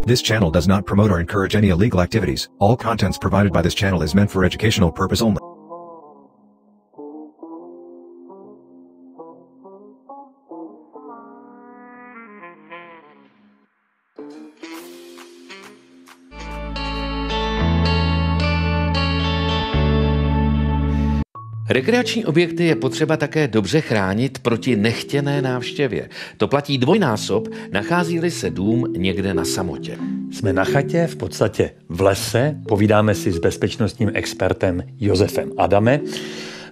This channel does not promote or encourage any illegal activities. All contents provided by this channel is meant for educational purpose only. Rekreační objekty je potřeba také dobře chránit proti nechtěné návštěvě. To platí dvojnásob, nachází-li se dům někde na samotě. Jsme na chatě, v podstatě v lese, povídáme si s bezpečnostním expertem Josefem Adame.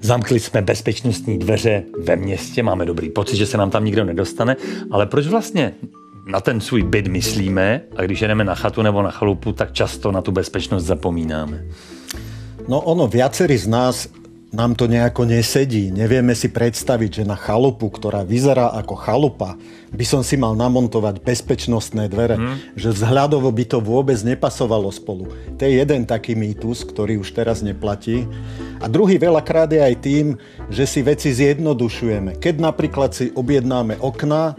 Zamkli jsme bezpečnostní dveře ve městě, máme dobrý pocit, že se nám tam nikdo nedostane, ale proč vlastně na ten svůj byt myslíme a když jedeme na chatu nebo na chalupu, tak často na tu bezpečnosť zapomínáme? No ono, viacerí z nás nám to nejako nesedí. Nevieme si predstaviť, že na chalupu, ktorá vyzerá ako chalupa, by som si mal namontovať bezpečnostné dvere. Že vzhľadovo by to vôbec nepasovalo spolu. To je jeden taký mýtus, ktorý už teraz neplatí. A druhý veľakrát je aj tým, že si veci zjednodušujeme. Keď napríklad si objednáme okná,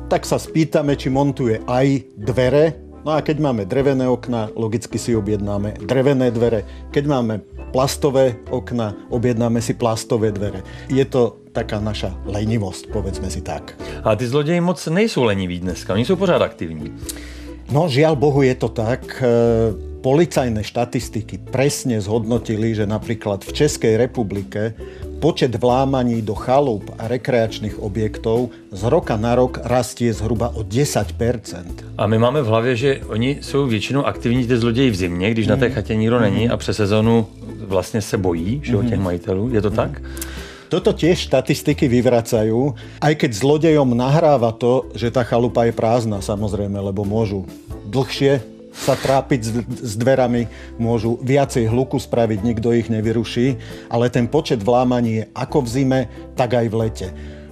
tak sa spýtame, či montuje aj dvere. No a keď máme drevené okná, logicky si objednáme drevené dvere. Keď máme plastové okna, objednáme si plastové dvere. Je to taká naša lenivosť, povedzme si tak. A ty zloději moc nejsou leniví dneska, oni sú pořád aktivní. No žiaľ Bohu je to tak. Policajné štatistiky presne zhodnotili, že napríklad v Českej republike počet vlámaní do chalúp a rekreačných objektov z roka na rok rastie zhruba o 10%. A my máme v hlavě, že oni jsou většinou aktivní ty zloději v zimě, když na té chatě nikdo není a přes sezónu vlastně se bojí, že těch majitelů. Je to tak? Toto tiež štatistiky vyvracajú, aj keď zlodejom nahráva to, že tá chalupa je prázdna, samozrejme, lebo môžu dlhšie sa trápiť s dverami, môžu viacej hluku spraviť, nikto ich nevyruší, ale ten počet vlámaní je ako v zime, tak aj v lete.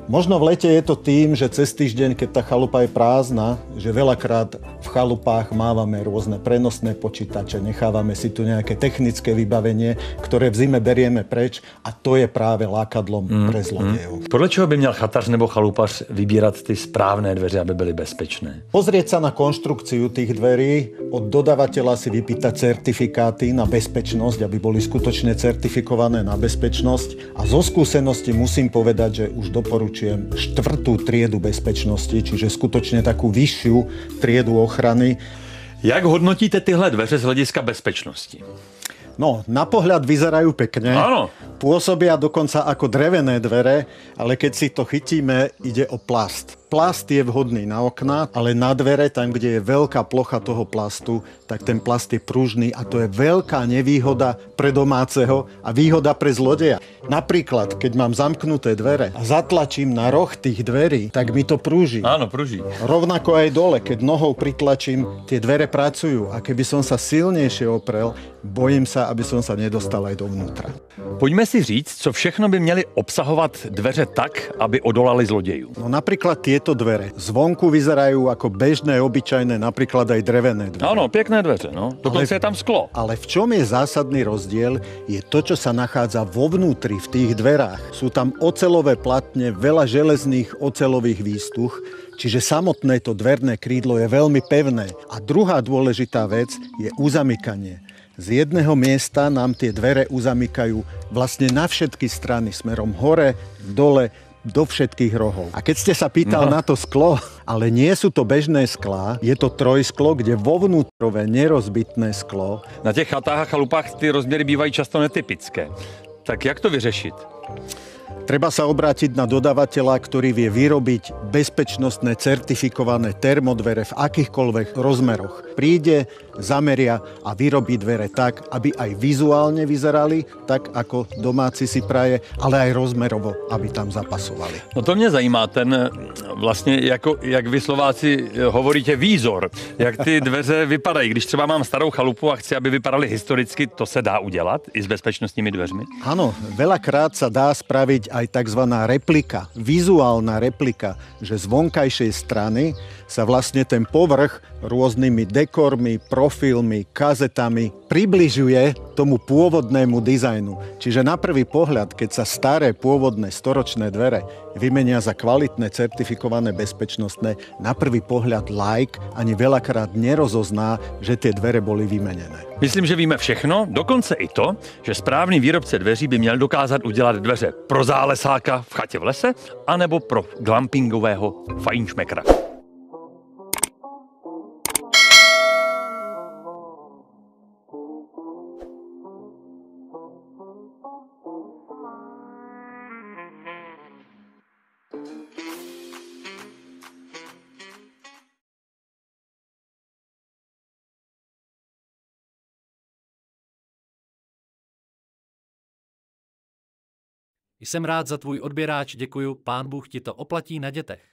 Možno v lete je to tým, že cez týždeň, keď tá chalupa je prázdna, že veľakrát v chalupách mávame rôzne prenosné počítače, nechávame si tu nejaké technické vybavenie, ktoré v zime berieme preč a to je práve lákadlom pre zlodejov. Podle čeho by měl chatař nebo chalupař vybírat ty správné dveře, aby byly bezpečné? Pozrieť sa na konštrukciu tých dverí, od dodavateľa si vypýtať certifikáty na bezpečnosť, aby boli skutočne certifikované na bezpečnosť. A zo skúsenosti musím povedať, že už doporučujem 4. triedu bezpečnosti, čiže skutočne takú vyššiu triedu ochrany. Jak hodnotíte tyhle dveře z hlediska bezpečnosti? No, na pohľad vyzerajú pekne. Áno. Pôsobia dokonca ako drevené dvere, ale keď si to chytíme, ide o plast. Plast je vhodný na okná, ale na dvere, tam, kde je veľká plocha toho plastu, tak ten plast je pružný a to je veľká nevýhoda pre domáceho a výhoda pre zlodeja. Napríklad, keď mám zamknuté dvere a zatlačím na roh tých dverí, tak mi to prúži. Áno, prúži. Rovnako aj dole, keď nohou pritlačím, tie dvere pracujú a keby som sa silnejšie oprel, bojím sa, aby som sa nedostal aj dovnútra. Pojďme si říct, co všechno by měly obsahovat dveře tak, aby odolali zlodějů. No napríklad tieto dvere. Zvonku vyzerajú ako bežné, obyčajné, napríklad aj drevené dvere. Áno, pěkné dveře, no. Dokonce je tam sklo. Ale v čom je zásadný rozdiel, je to, čo sa nachádza vo vnútri v tých dverách. Sú tam oceľové platne, veľa železných oceľových výstuch, čiže samotné to dverné krídlo je veľmi pevné. A druhá dôležitá vec je uzamykanie. Z jedného miesta nám tie dvere uzamykajú vlastne na všetky strany, smerom hore, dole, do všetkých rohov. A keď ste sa pýtal na to sklo, ale nie sú to bežné sklá, je to trojsklo, kde vo vnútrové nerozbitné sklo. Na těch chatách a chalupách ty rozměry bývají často netypické. Tak jak to vyřešit? Treba sa obrátiť na dodavateľa, ktorý vie vyrobiť bezpečnostné certifikované termodvere v akýchkoľvek rozmeroch. Príde, zameria a vyrobí dvere tak, aby aj vizuálne vyzerali, tak ako domáci si praje, ale aj rozmerovo, aby tam zapasovali. No to mě zajímá, ten vlastně, jak vy Slováci hovoríte, výzor. Jak ty dveře vypadají. Když třeba mám starou chalupu a chci, aby vypadaly historicky, to se dá udělat i s bezpečnostními dveřmi? Áno, veľakrát sa dá spraviť aj takzvaná replika, vizuálna replika, že z vonkajšej strany sa vlastne ten povrch rôznymi dekormi, profilmi, kazetami približuje tomu pôvodnému dizajnu. Čiže na prvý pohľad, keď sa staré pôvodné storočné dvere vymenia za kvalitné, certifikované, bezpečnostné, na prvý pohľad laik ani veľakrát nerozozná, že tie dvere boli vymenené. Myslím, že víme všechno, dokonce i to, že správný výrobce dveří by měl dokázat udělat dveře pro zálesáka v chatě v lese, anebo pro glampingového fajnšmekra. Jsem rád za tvůj odběráč, děkuju, pán Bůh ti to oplatí na dětech.